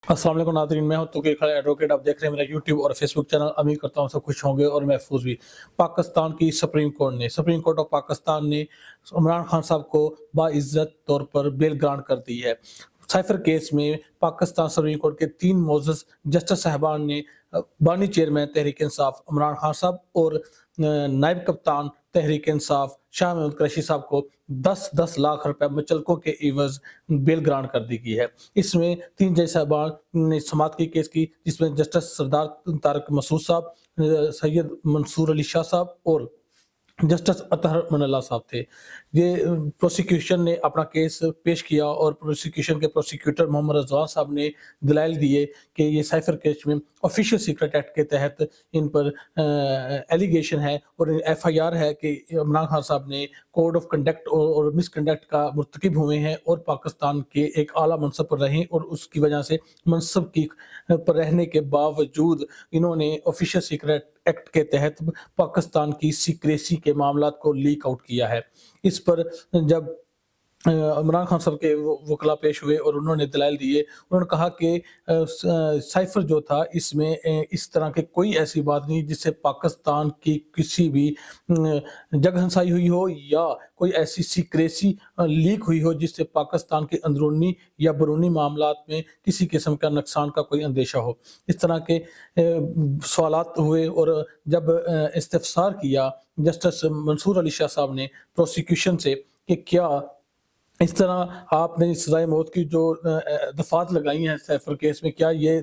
अस्सलाम वालेकुम नाज़रीन, मैं हूं तौकीर खान एडवोकेट। आप देख रहे हैं मेरा यूट्यूब और फेसबुक चैनल। उम्मीद करता हूं सब खुश होंगे और महफूज भी। पाकिस्तान की सुप्रीम कोर्ट ऑफ पाकिस्तान ने इमरान खान साहब को बाइज्जत तौर पर बेल ग्रांट कर दी है। साइफर केस में पाकिस्तान सुप्रीम कोर्ट के 3 मोअज़्ज़ज़ जस्टिस साहिबान ने बानी चेयरमैन तहरीक इंसाफ इमरान खान साहब और नायब कप्तान तहरीक इंसाफ शाह महमूद कुरैशी साहब को 10-10 लाख रुपए मुचलकों के एवज बेल ग्रांट कर दी गई है। इसमें 3 जज साहिबान ने समाअत की केस की, जिसमें जस्टिस सरदार तारिक मसूद साहब, सैयद मंसूर अली शाह साहब और जस्टिस अतहर मनल्ला साहब थे। ये प्रोसिक्यूशन ने अपना केस पेश किया और प्रोसिक्यूशन के प्रोसिक्यूटर मोहम्मद रज़वान साहब ने दलाइल दिए कि ये साइफर केस में ऑफिशियल सीक्रेट एक्ट के तहत इन पर एलिगेशन है और एफआईआर है कि इमरान खान साहब ने कोड ऑफ कंडक्ट और मिसकंडक्ट का मुर्तकिब हुए हैं और पाकिस्तान के एक आला मनसब पर रहे और उसकी वजह से मनसब की पर रहने के बावजूद इन्होंने ऑफिशियल सीक्रेट एक्ट के तहत पाकिस्तान की सीक्रेसी के मामलात को लीक आउट किया है। इस पर जब इमरान खान साहब के वकला पेश हुए और उन्होंने दलाइल दिए, उन्होंने कहा कि साइफर जो था इसमें इस तरह की कोई ऐसी बात नहीं जिससे पाकिस्तान की किसी भी जगहंसाई हुई हो या कोई ऐसी सीक्रेसी लीक हुई हो जिससे पाकिस्तान के अंदरूनी या बैरूनी मामलात में किसी किस्म का नुकसान का कोई अंदेशा हो। इस तरह के सवालात हुए और जब इस्तिफसार किया जस्टिस मंसूर अली शाह साहब ने प्रोसिक्यूशन से कि क्या इस तरह आपने सज़ाए मौत की जो दफ़ात लगाई हैं साइफर केस में, क्या ये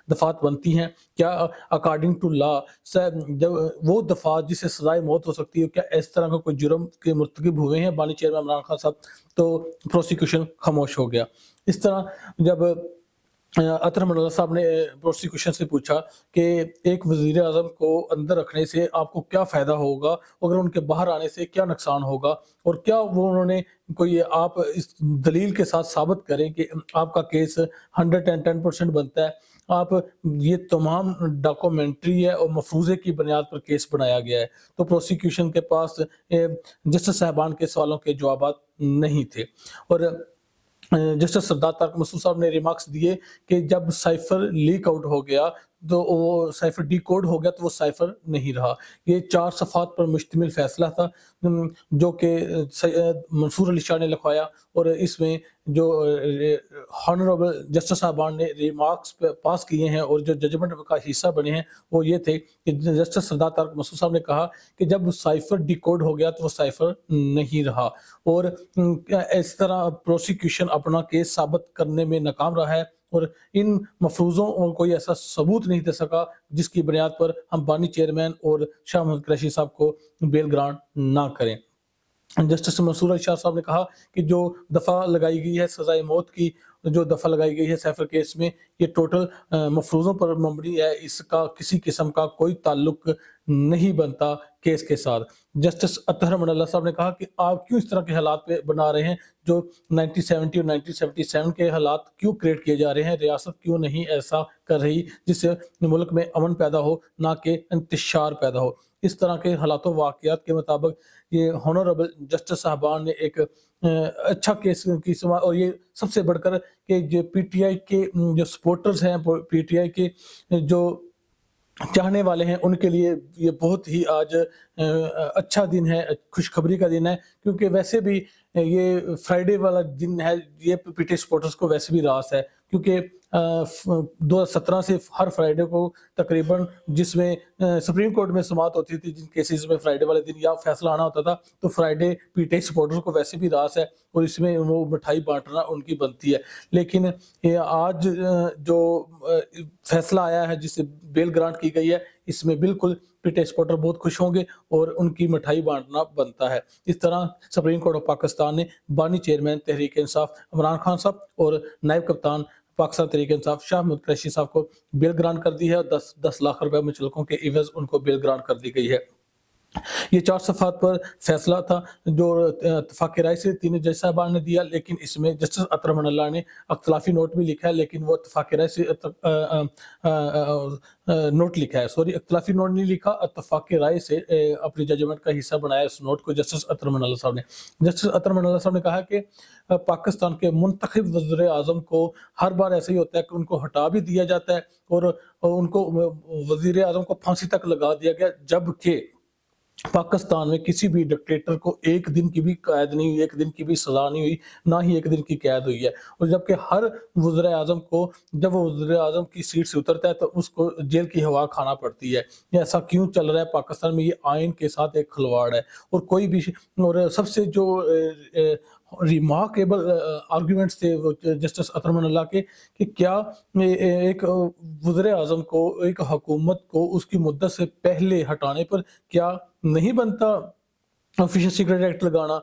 दफ़ात बनती हैं? क्या अकॉर्डिंग टू लॉ जब वो दफ़ात जिससे सज़ाए मौत हो सकती है, क्या इस तरह का कोई जुर्म के मुर्तकिब हुए हैं बानी चेयरमैन इमरान खान साहब? तो प्रोसिक्यूशन खामोश हो गया। इस तरह जब अतहर मनल्ला साहब ने प्रोसिक्यूशन से पूछा कि एक वज़ीर आज़म को अंदर रखने से आपको क्या फ़ायदा होगा, अगर उनके बाहर आने से क्या नुकसान होगा, और क्या वो उन्होंने कोई आप इस दलील के साथ साबित करें कि आपका केस 110% बनता है। आप ये तमाम डॉक्यूमेंट्री है और मफरूज़े की बुनियाद पर केस बनाया गया है। तो प्रोसिक्यूशन के पास जस्टिस साहिबान के सवालों के जवाबात नहीं थे और जस्टिस सरदार तारिक मसूद साहब ने रिमार्क्स दिए कि जब साइफर लीक आउट हो गया तो वो साइफर डिकोड हो गया तो वो साइफर नहीं रहा। ये 4 सफ़ात पर मुश्तमिल फ़ैसला था जो कि मंसूर अली शाह ने लिखवाया और इसमें जो हॉनरेबल जस्टिस साहबान ने रिमार्क्स पास किए हैं और जो जजमेंट का हिस्सा बने हैं वो ये थे कि जस्टिस सरदार तारिक मसूद साहब ने कहा कि जब साइफर डिकोड हो गया तो वो साइफर नहीं रहा और इस तरह प्रोसिक्यूशन अपना केस साबित करने में नाकाम रहा है और इन मफरूज़ों और कोई ऐसा सबूत नहीं दे सका जिसकी बुनियाद पर हम बानी चेयरमैन और शाह महमूद कुरैशी साहब को बेल ग्रांट ना करें। जस्टिस मंसूर अली शाह साहब ने कहा कि जो दफ़ा लगाई गई है सज़ाए मौत की, जो दफ़ा लगाई गई है साइफर केस में, ये टोटल मफरूज़ों पर मबनी है, इसका किसी किस्म का कोई ताल्लुक नहीं बनता केस के साथ। जस्टिस अतहर मनल्ला साहब ने कहा कि आप क्यों इस तरह के हालात पे बना रहे हैं, जो 1970 और 1977 के हालात क्यों क्रिएट किए जा रहे हैं, रियासत क्यों नहीं ऐसा कर रही जिससे मुल्क में अमन पैदा हो, ना कि इंतशार पैदा हो। इस तरह के हालातों वाक़यात के मुताबिक ये हॉनरेबल जस्टिस साहबान ने एक अच्छा केस की सुना और ये सबसे बढ़कर कि जो पीटीआई के जो सपोर्टर्स हैं, पीटीआई के जो चाहने वाले हैं उनके लिए ये बहुत ही आज अच्छा दिन है, खुशखबरी का दिन है, क्योंकि वैसे भी ये फ्राइडे वाला दिन है, ये पीटीआई सपोर्टर्स को वैसे भी रास है क्योंकि 2017 से हर फ्राइडे को तकरीबन जिसमें सुप्रीम कोर्ट में समाअत होती थी जिन केसेस में फ्राइडे वाले दिन या फैसला आना होता था, तो फ्राइडे पीटीआई सपोर्टर्स को वैसे भी रास है और इसमें वो मिठाई बांटना उनकी बनती है। लेकिन ये आज जो फैसला आया है जिससे बेल ग्रांट की गई है, इसमें बिल्कुल पीटीआई सपोर्टर बहुत खुश होंगे और उनकी मिठाई बांटना बनता है। इस तरह सुप्रीम कोर्ट ऑफ पाकिस्तान ने बानी चेयरमैन तहरीक इंसाफ इमरान खान साहब और नायब कप्तान पाकिस्तान तहरीक इंसाफ शाह महमूद कुरैशी साहब को बेल ग्रांट कर दी है और 10-10 लाख रुपए मुचलकों के एवज उनको बेल ग्रांट कर दी गई है। یہ 4 صفحات پر فیصلہ تھا جو اتفاق رائے سے تینوں جج صاحبان نے دیا، لیکن اس میں جسٹس اطہر امان اللہ نے اختلافی نوٹ بھی لکھا ہے، لیکن وہ اتفاق رائے سے نوٹ لکھا ہے، اختلافی نوٹ نہیں لکھا، اتفاق رائے سے اپنی ججمنٹ کا حصہ بنایا اس نوٹ کو جسٹس اطہر امان اللہ صاحب نے۔ جسٹس اطہر امان اللہ صاحب نے کہا کہ پاکستان کے منتخب وزیر اعظم کو ہر بار ایسا ہی ہوتا ہے کہ ان کو ہٹا بھی دیا جاتا ہے اور ان کو وزیر اعظم کو پھانسی تک لگا دیا گیا، جبکہ پاکستان میں کسی بھی ڈکٹیٹر کو ایک دن کی بھی قید نہیں ہوئی، ایک دن کی بھی سزا نہیں ہوئی، نہ ہی ایک دن کی قید ہوئی ہے، اور جبکہ ہر وزیر اعظم کو جب وہ وزیر اعظم کی سیٹ سے اترتا ہے تو اس کو جیل کی ہوا کھانا پڑتی ہے۔ یہ ایسا کیوں چل رہا ہے پاکستان میں؟ یہ آئین کے ساتھ ایک کھلواڑ ہے، اور کوئی بھی اور سب سے جو ریمارکیبل آرگیومنٹس تھے وہ جسٹس اطہر امان اللہ کے کہ کیا ایک وزیر اعظم کو، ایک حکومت کو اس کی مدت سے پہلے ہٹانے پر کیا نہیں بنتا آفیشل سیکرٹ ایکٹ لگانا؟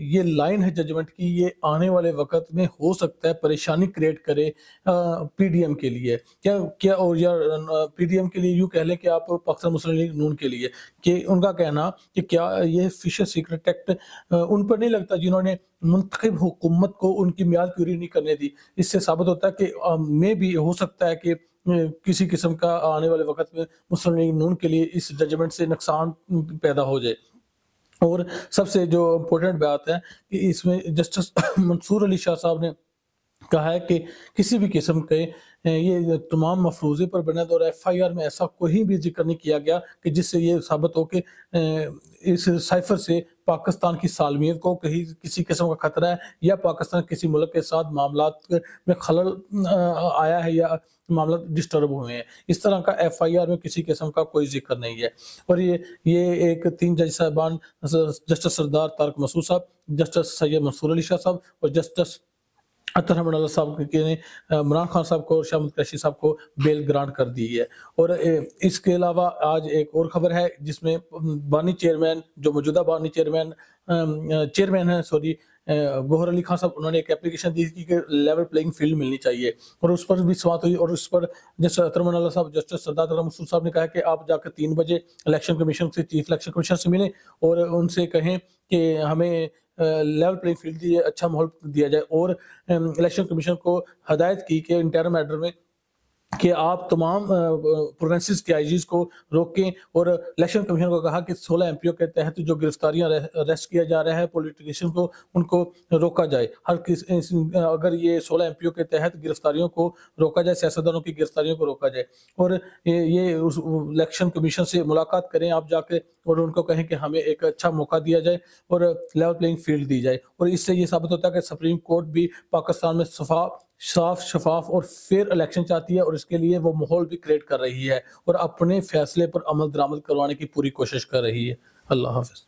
یہ لائن ہے ججمنٹ کی، یہ آنے والے وقت میں ہو سکتا ہے پریشانی کریٹ کرے پی ڈی ایم کے لیے، کیا اور یا پی ڈی ایم کے لیے، یوں کہہ لیں کہ آپ پاکستان مسلم لیگ نون کے لیے، کہ ان کا کہنا کہ کیا یہ آفیشل سیکرٹ ایکٹ ان پر نہیں لگتا جنہوں نے منتخب حکومت کو ان کی میعاد پوری نہیں کرنے دی۔ اس سے ثابت ہوتا ہے کہ میں بھی ہو سکتا ہے کہ کسی قسم کا آنے والے وقت میں مسلم لیگ نون کے لیے اس ججمنٹ سے نقصان پیدا ہو جائے۔ اور سب سے جو امپورٹنٹ بات ہے کہ اس میں جسٹس منصور علی شاہ صاحب نے کہا ہے کہ کسی بھی قسم کے یہ تمام مفروضے پر بنیاد اور ایف آئی آر میں ایسا کوئی بھی ذکر نہیں کیا گیا کہ جس سے یہ ثابت ہو کہ اس سائفر سے پاکستان کی سالمیت کو کہیں کسی قسم کا خطرہ ہے، یا پاکستان کسی ملک کے ساتھ معاملات میں خلل آیا ہے، یا معاملات ڈسٹرب ہوئے ہیں۔ اس طرح کا ایف آئی آر میں کسی قسم کا کوئی ذکر نہیں ہے۔ اور یہ ایک 3 جج صاحبان، جسٹس سردار طارق مسعود صاحب، جسٹس سید منصور علی شاہ صاحب اور جسٹس اطہر امان اللہ صاحب نے عمران خان صاحب کو اور شاہ محمود قریشی صاحب کو بیل گرانٹ کر دی ہے۔ اور اس کے علاوہ آج ایک اور خبر ہے جس میں بانی چیئرمین، جو موجودہ بانی چیئرمین ہیں گوہر علی خان صاحب، انہوں نے ایک اپلیکیشن دی تھی کہ لیول پلینگ فیلڈ ملنی چاہیے، اور اس پر بھی سماعت ہوئی، اور اس پر جسٹس اطہر امان اللہ صاحب، جسٹس سردار طارق مسعود صاحب نے کہا کہ آپ جا کر 3 بجے الیکشن کمیشن سے، چیف الیکشن کمیشنر سے ملیں اور ان سے کہیں کہ ہمیں لیول پلینگ فیلڈ دیے، اچھا ماحول دیا جائے، اور الیکشن کمیشن کو ہدایت کی کہ انٹرم ایڈر میں کہ آپ تمام پروونسز کے آئی جیز کو روکیں، اور الیکشن کمیشن کو کہا کہ 16 ایم پی او کے تحت جو گرفتاریاں اریسٹ کیا جا رہا ہے پولیٹیشین کو، ان کو روکا جائے۔ اگر یہ 16 ایم پی او کے تحت گرفتاریوں کو روکا جائے، سیاستدانوں کی گرفتاریوں کو روکا جائے، اور یہ الیکشن کمیشن سے ملاقات کریں آپ جا کے، اور ان کو کہیں کہ ہمیں ایک اچھا موقع دیا جائے اور لیول پلینگ فیلڈ دی جائے۔ اور اس سے یہ ثابت ہوتا ہے کہ سپریم کورٹ بھی پاکستان میں صاف، شفاف اور فیئر الیکشن چاہتی ہے، اور اس کے لیے وہ ماحول بھی کریٹ کر رہی ہے اور اپنے فیصلے پر عمل درآمد کروانے کی پوری کوشش کر رہی ہے۔ اللہ حافظ۔